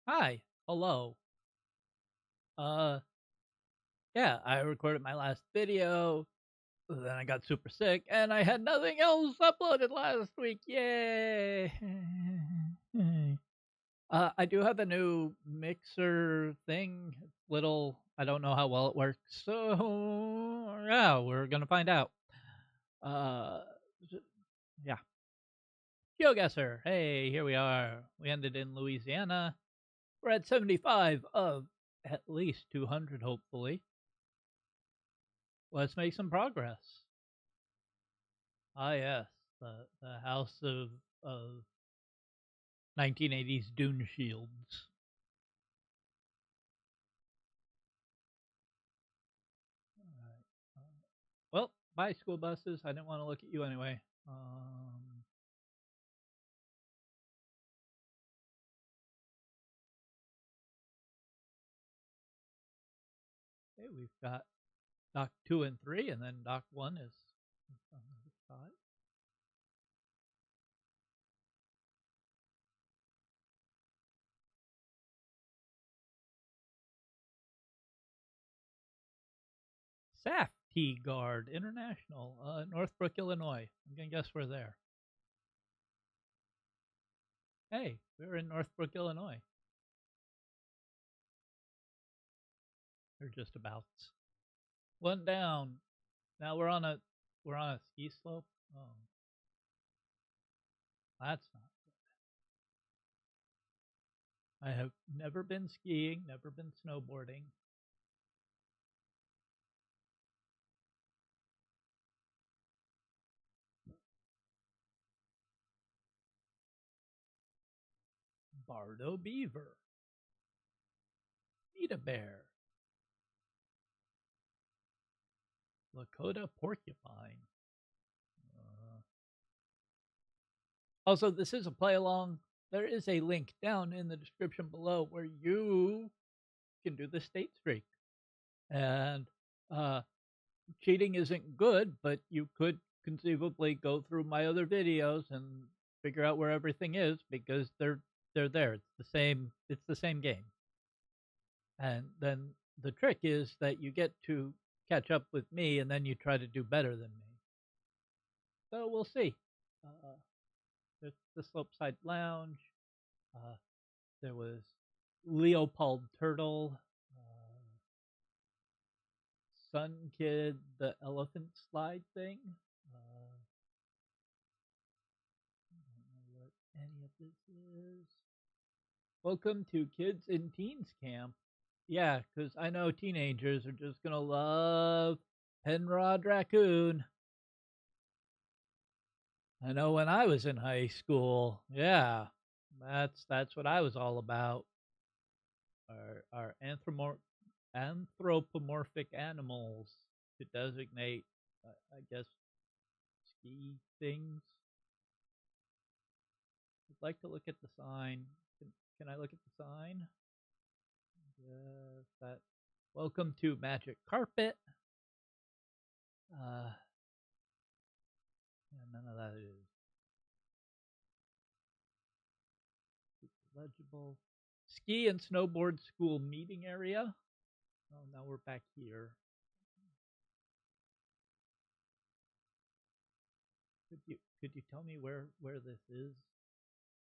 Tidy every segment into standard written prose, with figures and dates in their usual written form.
Hi. Hello. Uh yeah, I recorded my last video, then I got super sick and I had nothing else uploaded last week. Yay. I do have a new mixer thing. Little I don't know how well it works. So yeah, we're going to find out. Uh s- yeah. GeoGuessr. Hey, here we are. We ended in Louisiana. We're at 75 of at least 200 hopefully. Let's make some progress. Ah, yes, the House of 1980s Dune Shields. Alright, well, bye, school buses. I didn't want to look at you anyway. Okay, we've got Dock 2 and 3, and then Dock 1 is on the other side. Safety Guard International, Northbrook, Illinois. I'm going to guess we're there. Hey, we're in Northbrook, Illinois. Or just about. One down. Now we're on a ski slope. Oh, that's not. I have never been skiing, never been snowboarding. Bardo beaver, Vita bear, Lakota porcupine. Uh, Also, this is a play along. There is a link down in the description below where you can do the state streak. And uh, cheating isn't good, but you could conceivably go through my other videos and figure out where everything is because they're there. It's the same game. And then the trick is that you get to catch up with me and then you try to do better than me. So we'll see. There's the Slopeside Lounge. Uh, there was Leopold Turtle, Sun Kid, the elephant slide thing. I don't know what any of this is. Welcome to Kids in Teens Camp. Yeah, because I know teenagers are just going to love Penrod Raccoon. I know when I was in high school, yeah, that's what I was all about. Our anthropomorphic animals to designate, I guess, ski things. I'd like to look at the sign. Can I look at the sign? Yes, that. Welcome to Magic Carpet. Uh, yeah, none of that is super legible. Ski and snowboard school meeting area. Oh, now we're back here. Could you tell me where this is?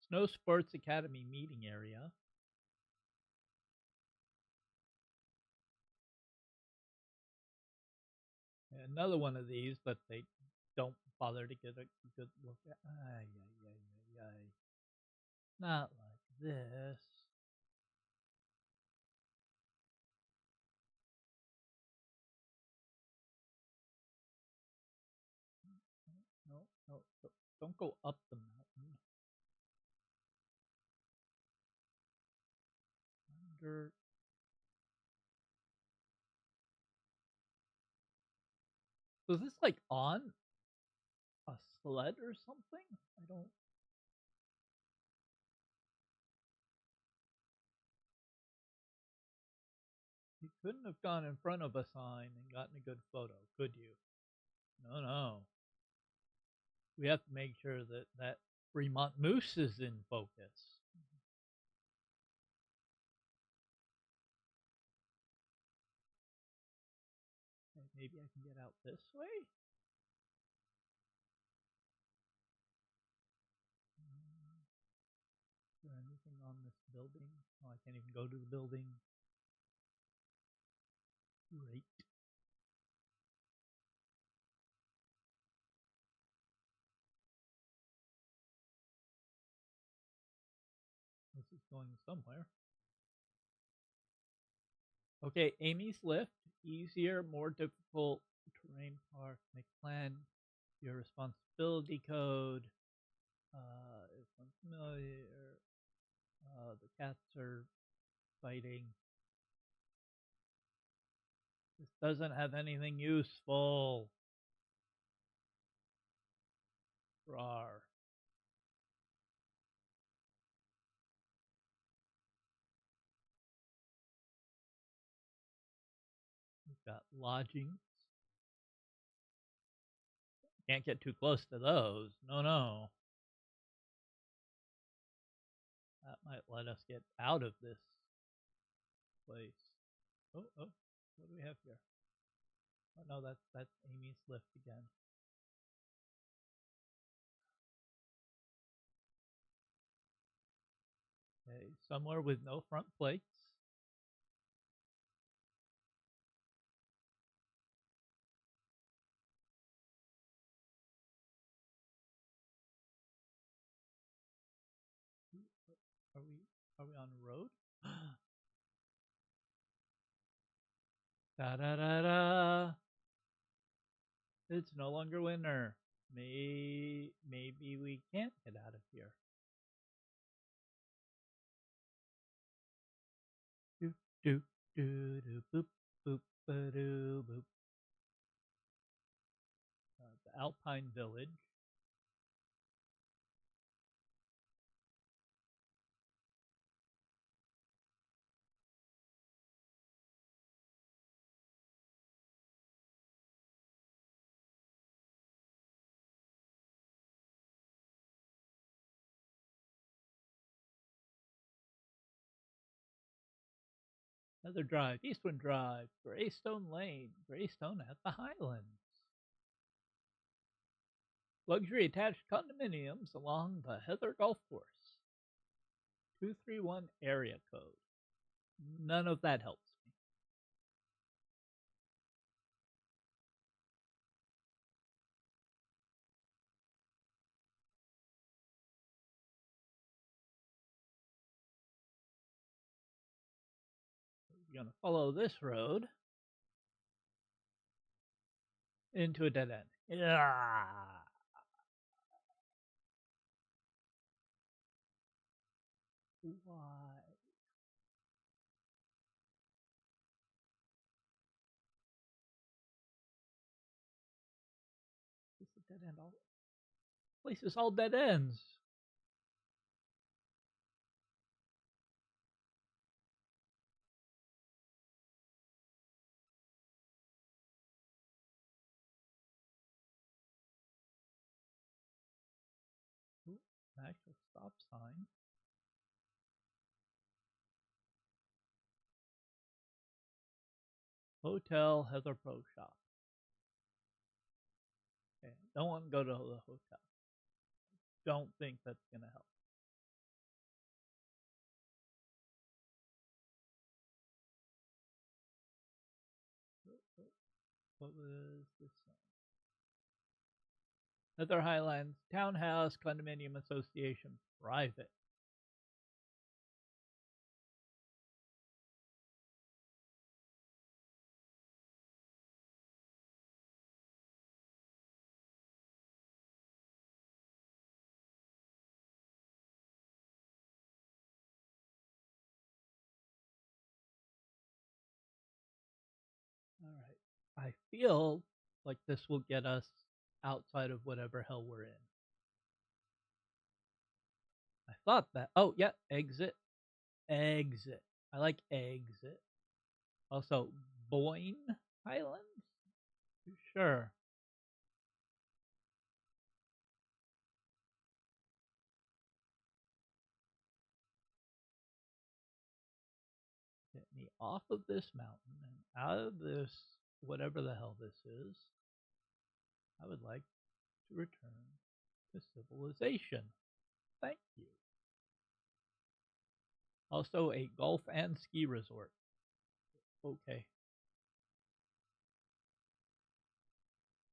Snow Sports Academy meeting area. Another one of these, but they don't bother to get a good look at. Ay, ay, ay, ay, ay. Not like this. No, no, don't go up the mountain. Under. Was this like on a sled or something? I don't. You couldn't have gone in front of a sign and gotten a good photo, could you? No, no. We have to make sure that Fremont Moose is in focus. maybe I can get out this way? Is there anything on this building? Oh, I can't even go to the building. Great. This is going somewhere. Okay, Amy's Lift. Easier, more difficult terrain park. Make plan. Your responsibility code. Is unfamiliar. The cats are fighting. This doesn't have anything useful. Rar. We've got lodgings. Can't get too close to those. No, no. That might let us get out of this place. Oh, oh. What do we have here? Oh no, that's Amy's Lift again. Okay, somewhere with no front plates. Are we on the road? Da da da da. It's no longer winter. Maybe we can't get out of here. Do do do do boop boop ba doo boop. The Alpine Village. Another drive. Eastwind Drive. Greystone Lane. Greystone at the Highlands. Luxury attached condominiums along the Heather Golf Course. 231 area code. None of that helps me. We're going to follow this road into a dead end. Yeah. Why? This is a dead end. All place is all dead ends. Ooh, actual stop sign. Hotel Heather Pro Shop. Okay, don't want to go to the hotel. Don't think that's gonna help. What was this one? Heather Highlands Townhouse Condominium Association Private. All right. I feel like this will get us outside of whatever hell we're in. I thought that. Oh, yeah. Exit. Exit. I like exit. Also, Boyne Highlands? Sure. Get me off of this mountain and out of this whatever the hell this is, I would like to return to civilization. Thank you. Also, a golf and ski resort. Okay.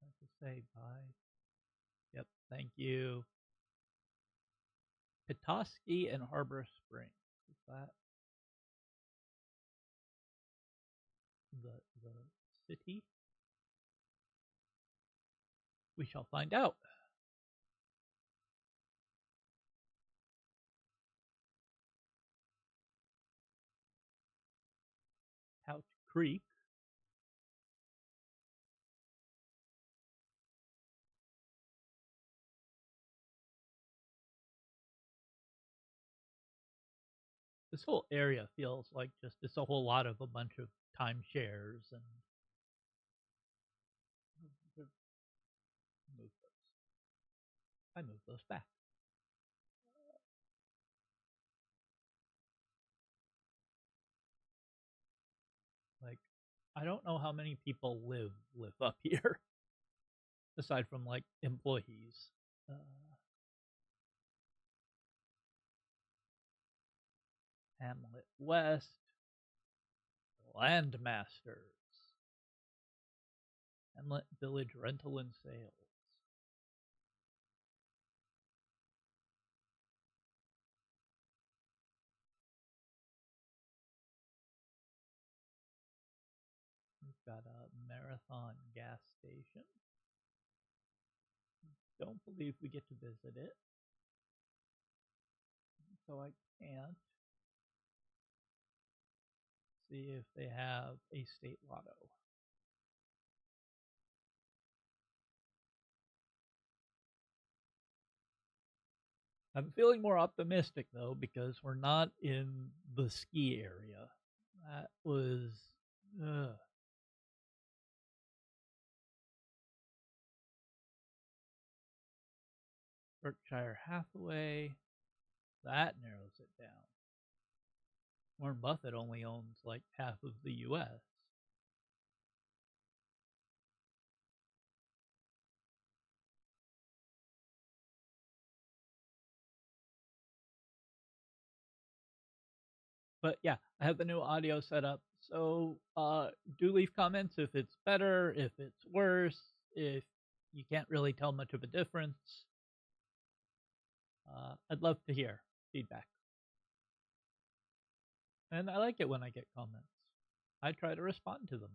I have to say bye. Yep. Thank you. Petoskey and Harbor Springs. Is that the city? We shall find out. Couch Creek. This whole area feels like just it's a whole lot of a bunch of timeshares and move those. I move those back. Like I don't know how many people live up here aside from like employees. Uh, Hamlet West, Landmasters, Hamlet Village Rental and Sales. We've got a Marathon gas station. Don't believe we get to visit it, so I can't see if they have a state lotto. I'm feeling more optimistic though because we're not in the ski area. That was uh, Berkshire Hathaway. That narrows it down. Warren Buffett only owns like half of the U.S. But yeah, I have the new audio set up. So do leave comments if it's better, if it's worse, if you can't really tell much of a difference. I'd love to hear feedback. And I like it when I get comments. I try to respond to them.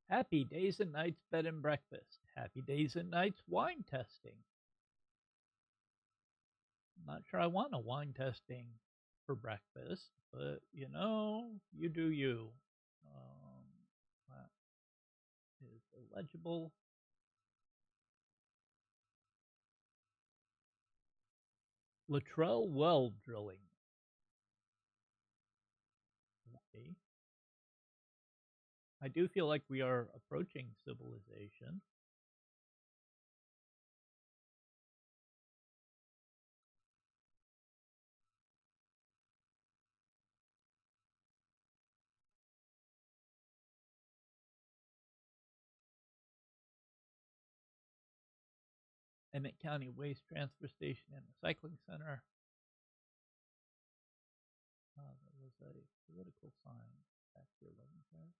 Happy Days and Nights Bed and Breakfast. Happy Days and Nights Wine Testing. I'm not sure I want a wine testing for breakfast, but you know, you do you. That is illegible. Latrell well drilling. Okay. I do feel like we are approaching civilization. Emmett County Waste Transfer Station and Recycling Center. There was a political sign back here, wasn't there?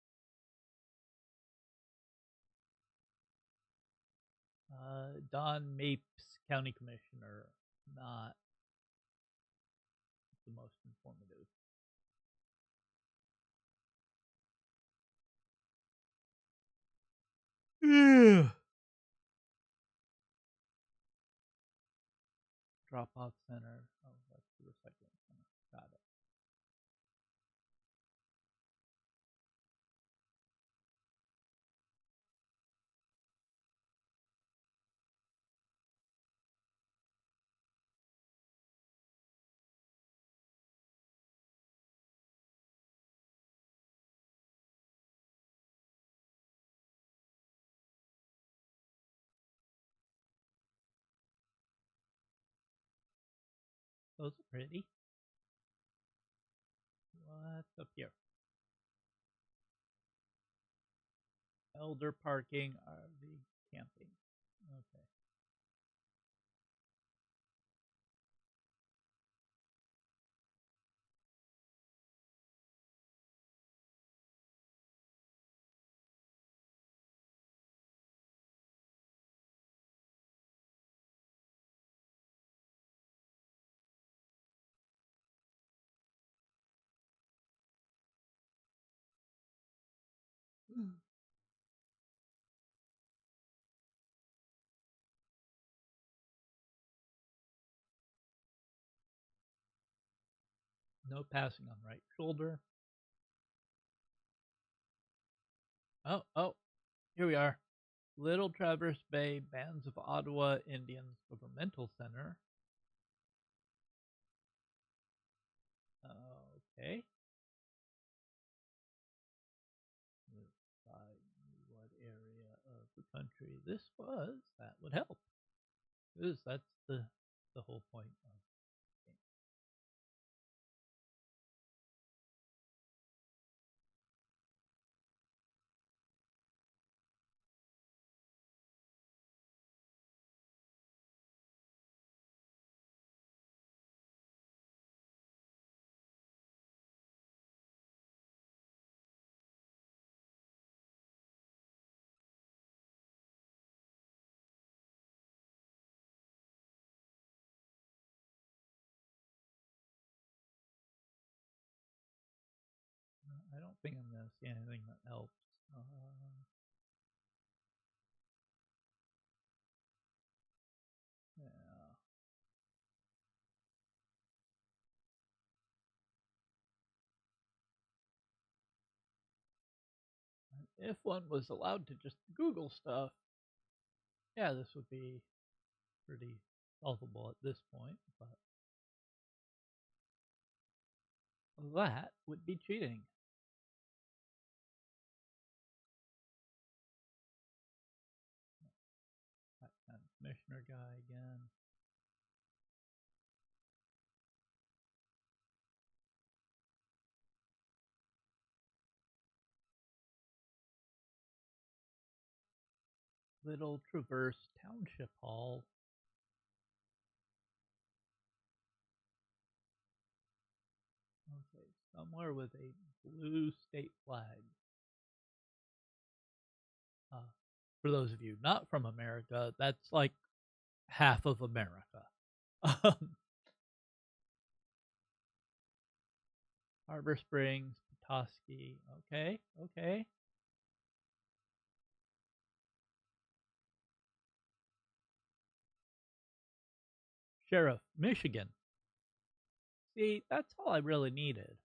Don Mapes, County Commissioner, not the most informative. Drop off center. Oh, that's the recycling center. Got it. Those are pretty. What That's up here. Elder parking, RV camping. Okay. No passing on right shoulder. Oh, here we are. Little Traverse Bay Bands of Ottawa Indians Governmental Center. Okay. Decide what area of the country this was. That would help. Because that's the whole point of the game. I don't think I'm going to see anything that helps. Yeah. If one was allowed to just Google stuff, yeah, this would be pretty solvable at this point, but that would be cheating. That kind of commissioner guy again. Little Traverse Township Hall. Okay, somewhere with a blue state flag. Uh, for those of you not from America, that's like half of America. Harbor Springs, Petoskey. Okay, okay. Sheriff, Michigan. See, that's all I really needed.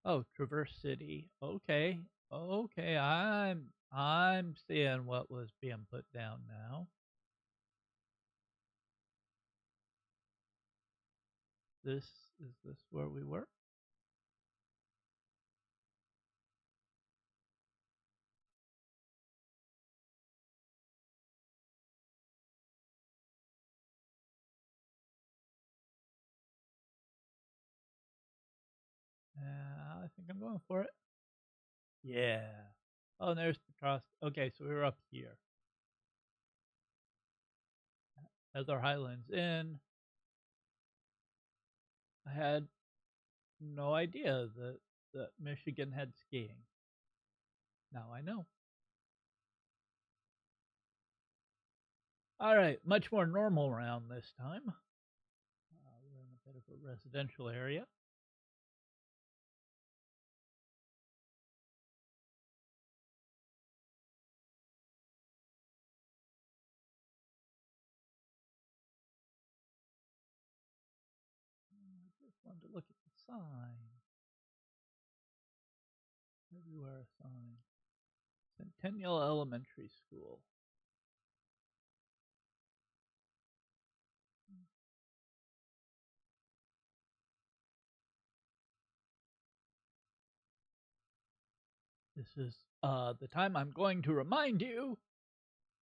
Oh, Traverse City. Okay, okay. I'm seeing what was being put down now. This is this where we were? I think I'm going for it. Yeah. Oh, there's Petros. Okay, so we were up here. Heather Highlands Inn. I had no idea that Michigan had skiing. Now I know. All right, much more normal round this time. We're in a bit of a residential area. I just wanted to look at the sign. Everywhere a sign. Centennial Elementary School. This is the time I'm going to remind you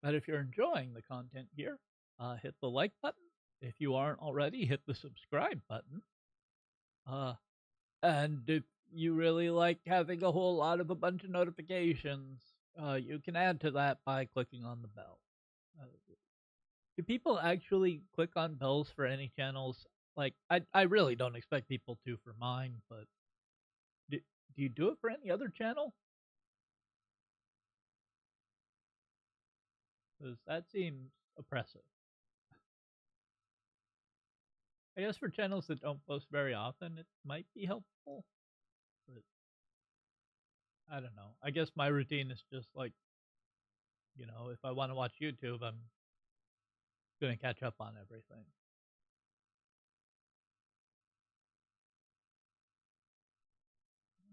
that if you're enjoying the content here, hit the like button. If you aren't already, hit the subscribe button. Uh, and if you really like having a whole lot of a bunch of notifications, you can add to that by clicking on the bell. Uh, do people actually click on bells for any channels? Like, I really don't expect people to for mine, but do, do you do it for any other channel? Because that seems oppressive. I guess for channels that don't post very often, it might be helpful, but I don't know. I guess my routine is just like, if I want to watch YouTube, I'm going to catch up on everything.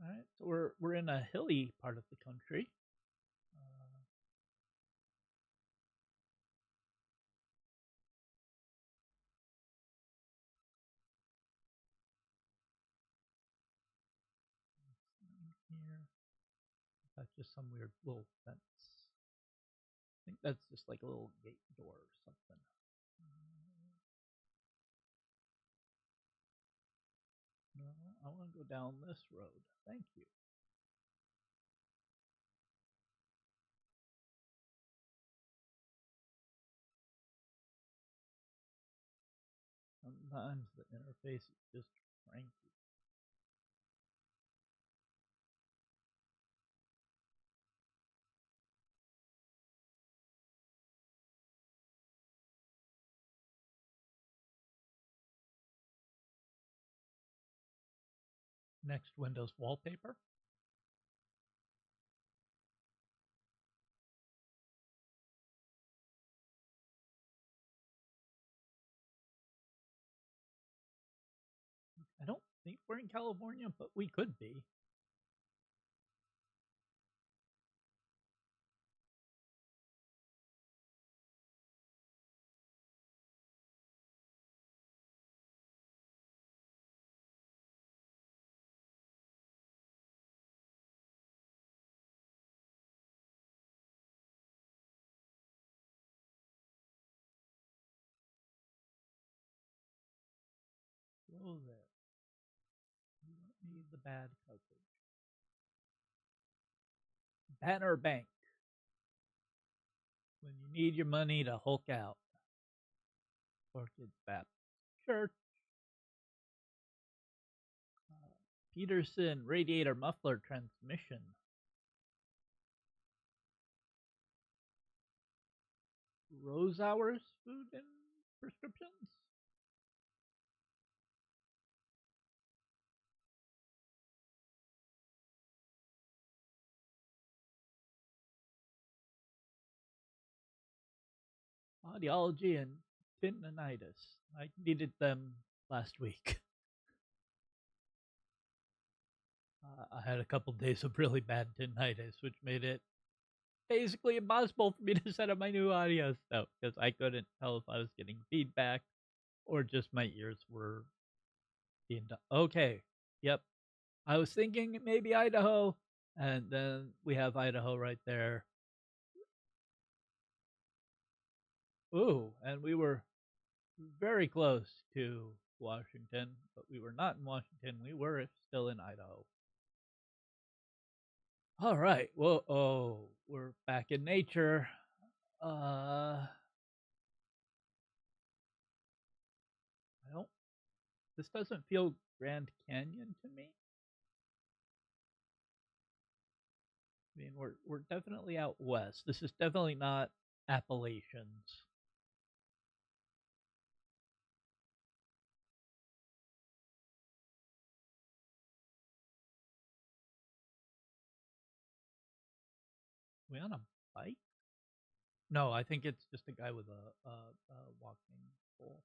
All right, so we're in a hilly part of the country. Uh, here, that's just some weird little fence. I think that's just like a little gate door or something. No, I want to go down this road. Thank you. Sometimes the interface is just cranky. Next, Windows wallpaper. I don't think we're in California, but we could be. Whoa there. You don't need the bad coverage. Banner Bank. When you need your money to Hulk out. Orchid Baptist Church. Peterson radiator muffler transmission. Rose Hours food and prescriptions. Audiology and tinnitus. I needed them last week. I had a couple days of really bad tinnitus, which made it basically impossible for me to set up my new audio stuff because I couldn't tell if I was getting feedback or just my ears were being done. Okay, yep. I was thinking maybe Idaho, and then we have Idaho right there. Ooh, and we were very close to Washington, but we were not in Washington. We were still in Idaho. All right. Well, we're back in nature. I don't. This doesn't feel Grand Canyon to me. I mean, we're definitely out west. This is definitely not Appalachians. We on a bike? No, I think it's just a guy with a walking pole.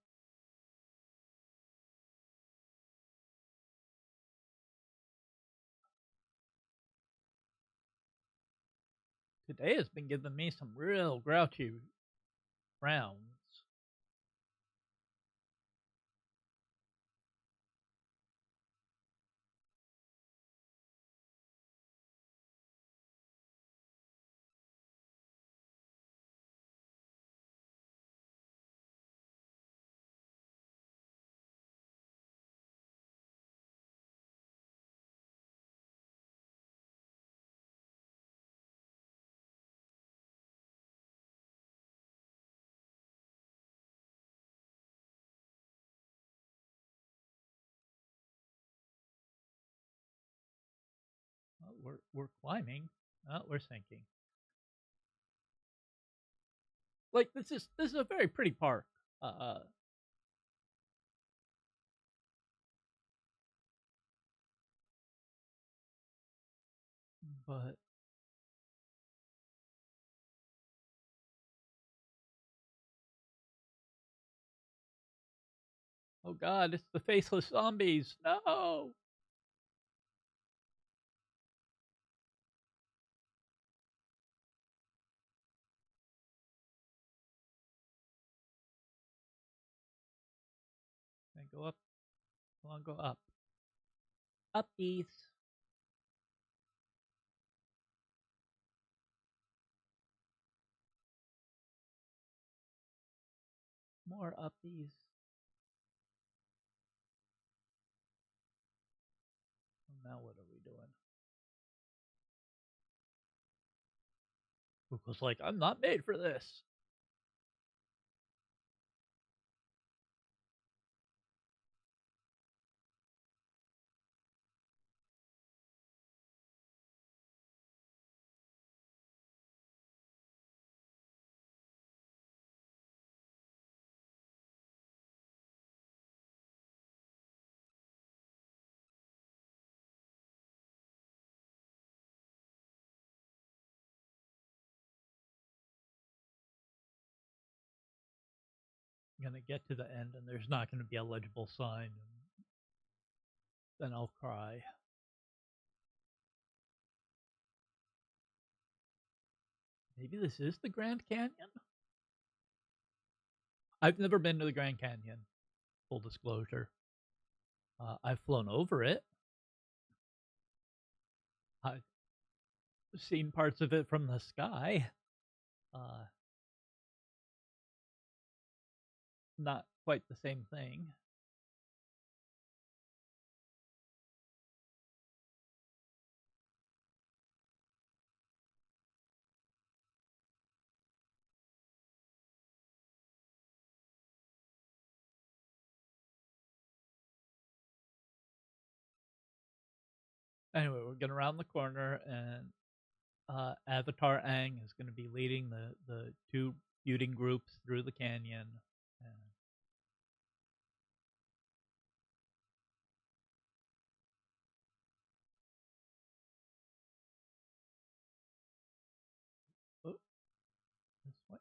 Today has been giving me some real grouchy frowns. we're climbing. We're sinking. Like this is a very pretty park. Uh, but oh god, it's the faceless zombies. No. And go up. Come on, go up. Up these. More up these. Now what are we doing? Google's like, I'm not made for this. I'm gonna get to the end and there's not gonna be a legible sign, and then I'll cry. Maybe this is the Grand Canyon? I've never been to the Grand Canyon, full disclosure. I've flown over it. I've seen parts of it from the sky. Uh, Not quite the same thing. Anyway, we're getting around the corner, and Avatar Aang is going to be leading the two feuding groups through the canyon. And, oh, this way.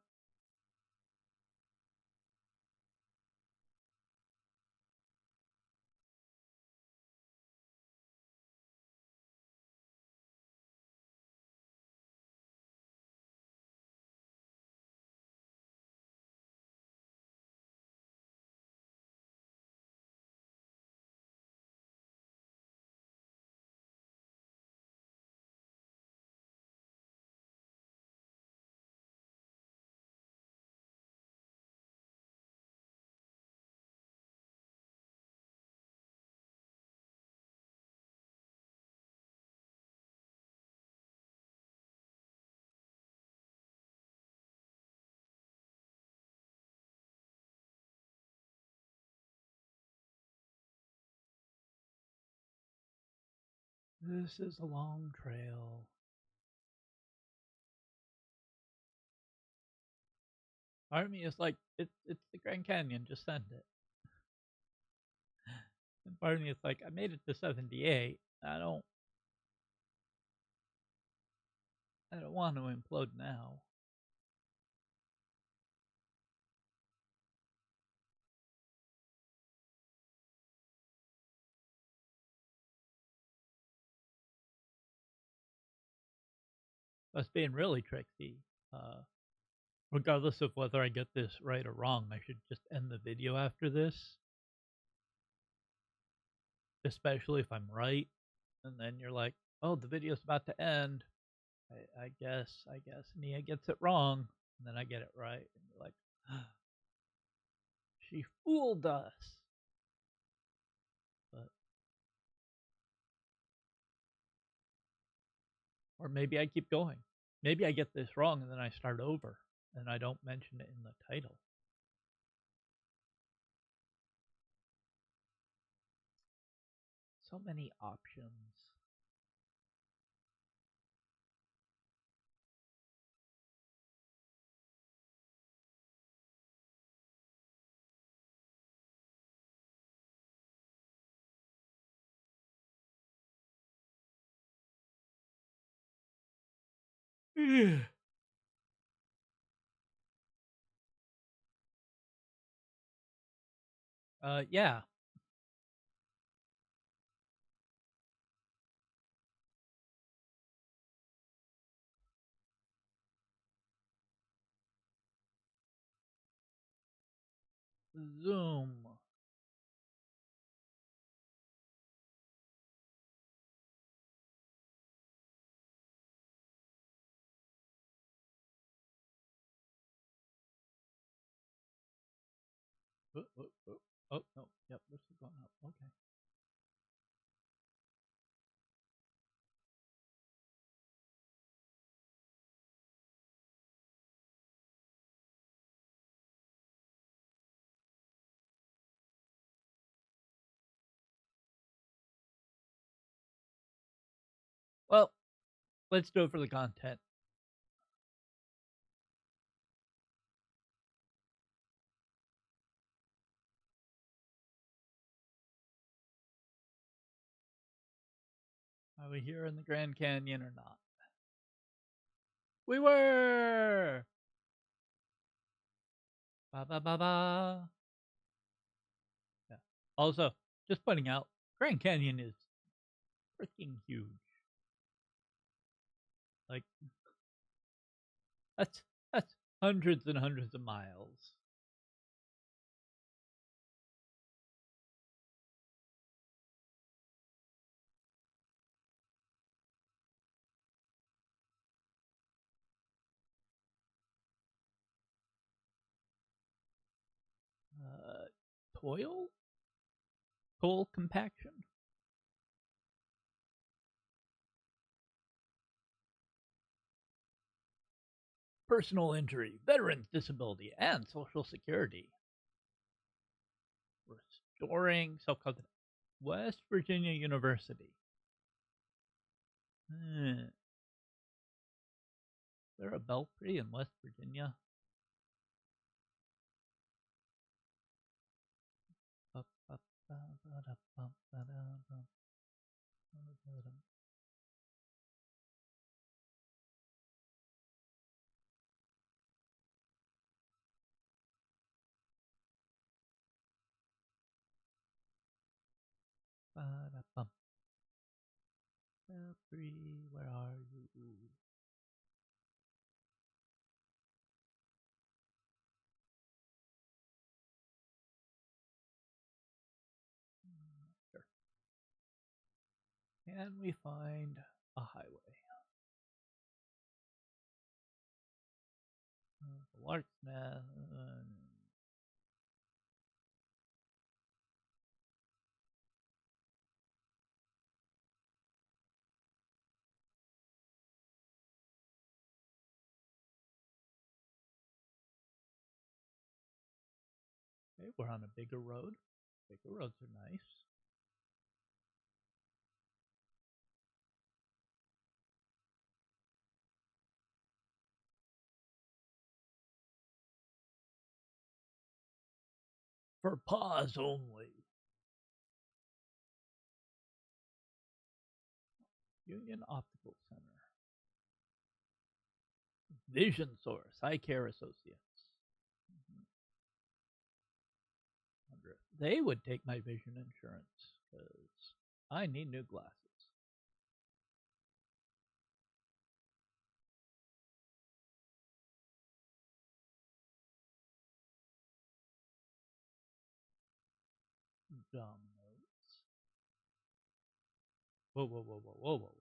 This is a long trail. Part of me is like, it's the Grand Canyon, just send it. And part of me is like, I made it to 78. I don't want to implode now. That's being really tricky. Uh, Regardless of whether I get this right or wrong, I should just end the video after this, especially if I'm right. And then you're like, oh, the video's about to end. I guess Nia gets it wrong, and then I get it right, and you're like, she fooled us. But or maybe I keep going. Maybe I get this wrong, and then I start over, and I don't mention it in the title. So many options. Yeah. Zoom. Oh, oh, oh. Oh, no. Yep, this is going up. Okay. Well, let's do it for the content. Are we here in the Grand Canyon or not? We were! Ba ba ba ba. Yeah. Also, just pointing out, Grand Canyon is freaking huge. Like that's hundreds and hundreds of miles. Uh, toil, toll compaction, personal injury, veterans disability, and social security. Restoring self-confidence. West Virginia University. Is there a Belfry in West Virginia? Belfry, where are you? Sure. Can we find a highway? Lark's Nest. Okay, we're on a bigger road. Bigger roads are nice. For pause only. Union Optical Center. Vision Source, Eye Care Associates. Wonder if they would take my vision insurance because I need new glasses. Dominoes. Whoa, whoa, whoa, whoa, whoa, whoa,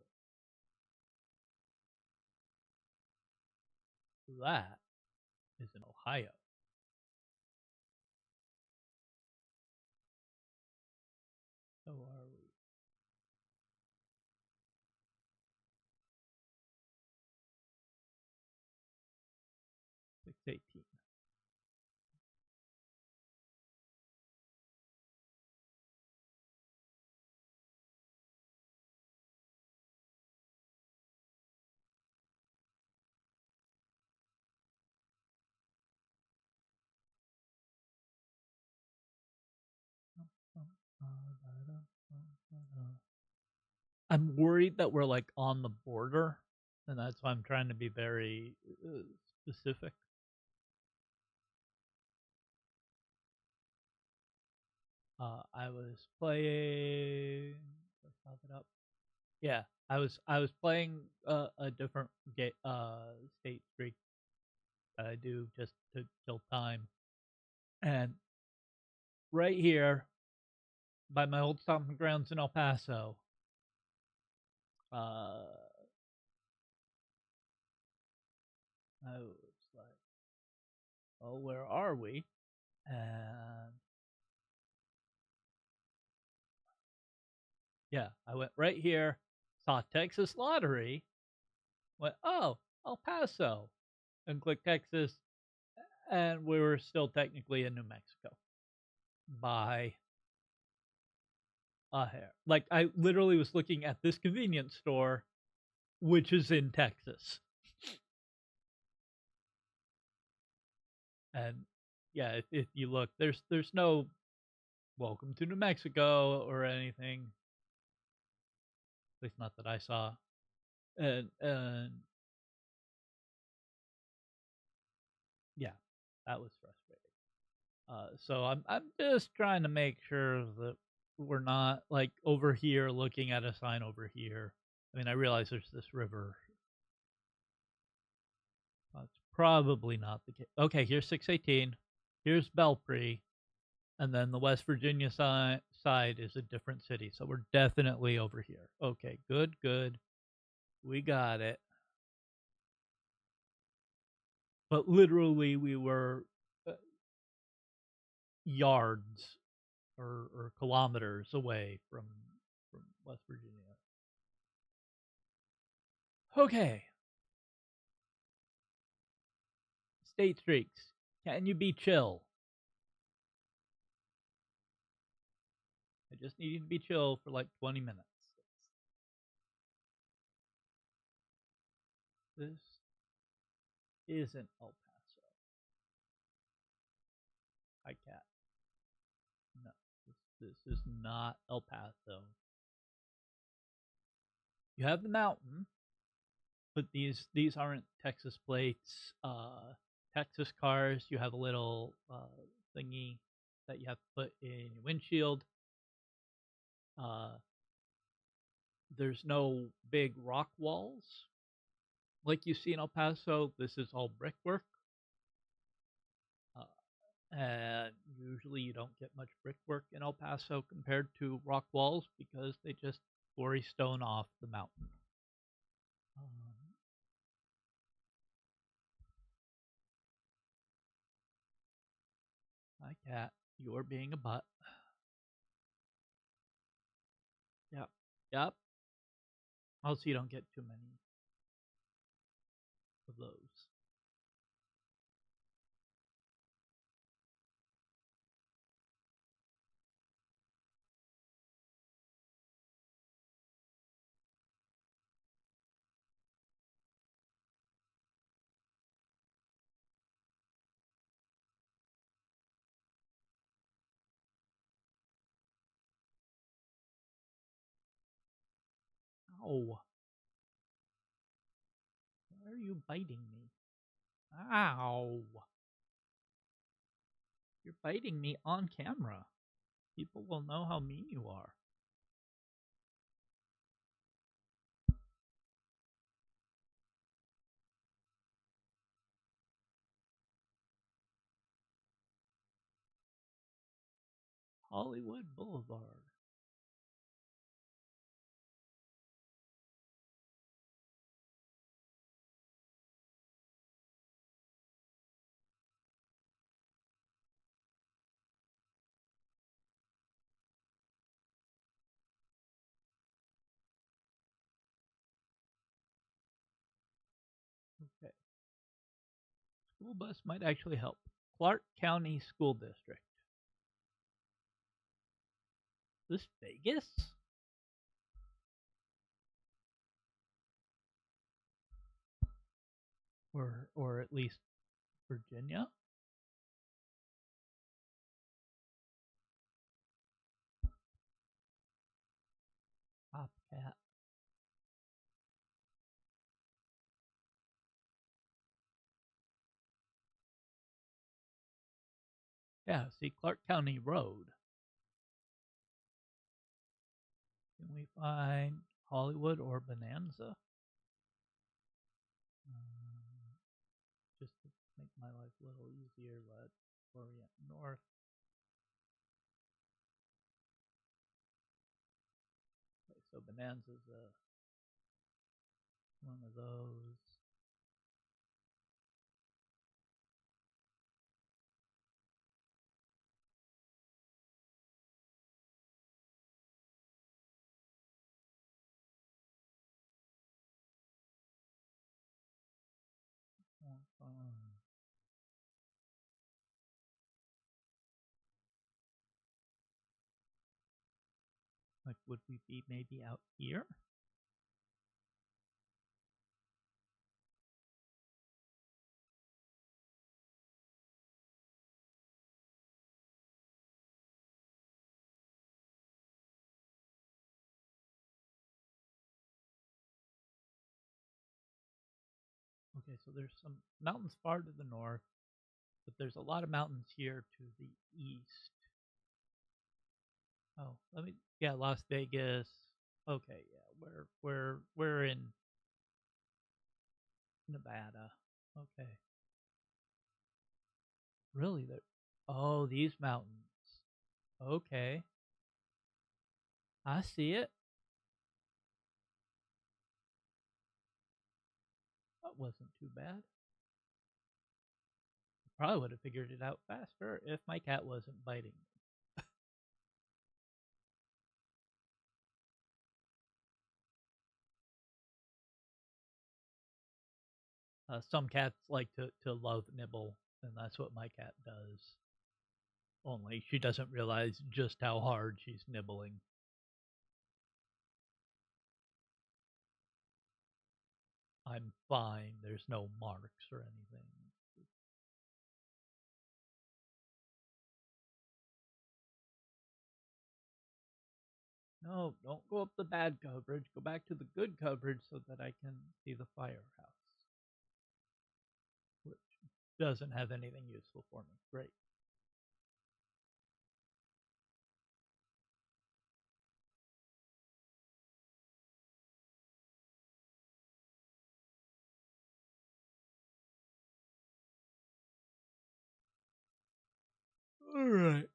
whoa. That is in Ohio. So are we? 618. I'm worried that we're like on the border and that's why I'm trying to be very specific. I was playing. Let's pop it up. Yeah, I was playing a different state streak that I do just to kill time, and right here by my old stomping grounds in El Paso, uh, I was like, "Oh, where are we?" And yeah, I went right here, saw Texas Lottery, went, "Oh, El Paso," and clicked Texas, and we were still technically in New Mexico by a hair. Like I literally was looking at this convenience store, which is in Texas, and yeah, if you look, there's no "Welcome to New Mexico" or anything. At least not that I saw. And yeah, that was frustrating. So I'm just trying to make sure that we're not like over here looking at a sign over here. I mean, I realize there's this river. That's probably not the case. Okay, here's 618. Here's Belpre, and then the West Virginia side is a different city. So we're definitely over here. Okay, good, good. We got it. But literally, we were uh, yards or kilometers away from West Virginia. Okay, state streaks. Can you be chill? I just need you to be chill for like 20 minutes. This isn't El Paso. Hi, cat. No, this is not El Paso. You have the mountain, but these aren't Texas plates. Texas cars, you have a little thingy that you have to put in your windshield. Uh, there's no big rock walls like you see in El Paso. This is all brickwork, and usually you don't get much brickwork in El Paso compared to rock walls because they just quarry stone off the mountain. Hi, cat. You're being a butt. Yep. Yep. Also, you don't get too many of those. Ow. Why are you biting me? Ow. You're biting me on camera. People will know how mean you are. Hollywood Boulevard. Okay. School bus might actually help. Clark County School District. This Vegas? Or at least Virginia? Top cat. Yeah, see Clark County Road. Can we find Hollywood or Bonanza? Just to make my life a little easier, let's orient north. Okay, so Bonanza's one of those. Like, would we be maybe out here? Okay, so there's some mountains far to the north, but there's a lot of mountains here to the east. Oh, yeah, Las Vegas. Okay, yeah, we're in Nevada. Okay. Really? Oh, these mountains. Okay. I see it. That wasn't too bad. Probably would have figured it out faster if my cat wasn't biting. Some cats like to love nibble, and that's what my cat does. Only she doesn't realize just how hard she's nibbling. I'm fine. There's no marks or anything. No, don't go up the bad coverage. Go back to the good coverage so that I can see the firehouse, which doesn't have anything useful for me. Great. All right.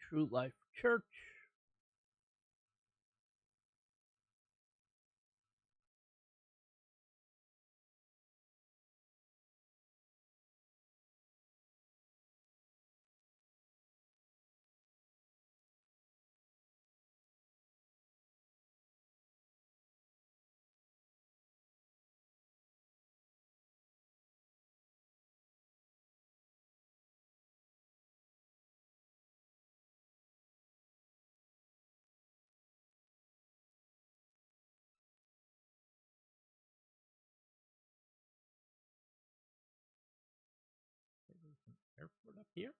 True Life Church. There's an airport up here.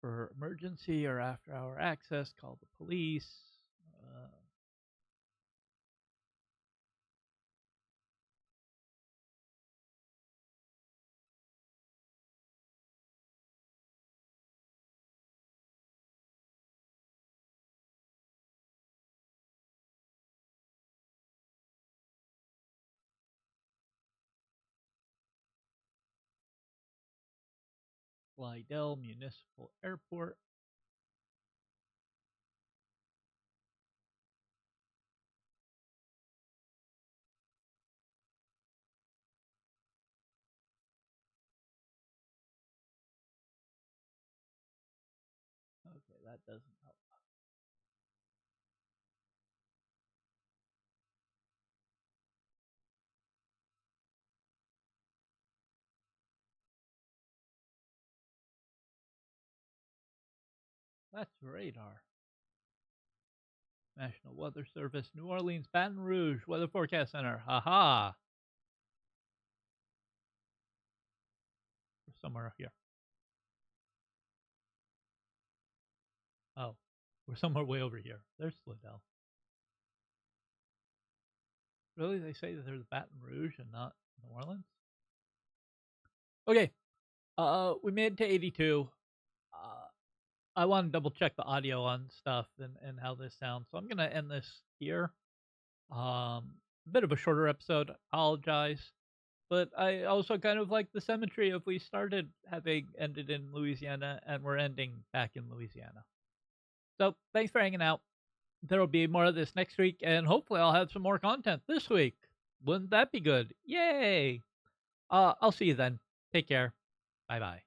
For emergency or after hour access, call the police. Uh, Slidell Municipal Airport. Okay, that doesn't help. That's radar. National Weather Service, New Orleans, Baton Rouge, Weather Forecast Center. Haha. We're somewhere here. Oh, we're somewhere way over here. There's Slidell. Really? They say that there's Baton Rouge and not New Orleans? Okay. We made it to 82. I want to double check the audio on stuff and how this sounds. So I'm going to end this here. A bit of a shorter episode. Apologize. But I also kind of like the symmetry if we started having ended in Louisiana and we're ending back in Louisiana. So thanks for hanging out. There will be more of this next week, and hopefully I'll have some more content this week. Wouldn't that be good? Yay! I'll see you then. Take care. Bye bye.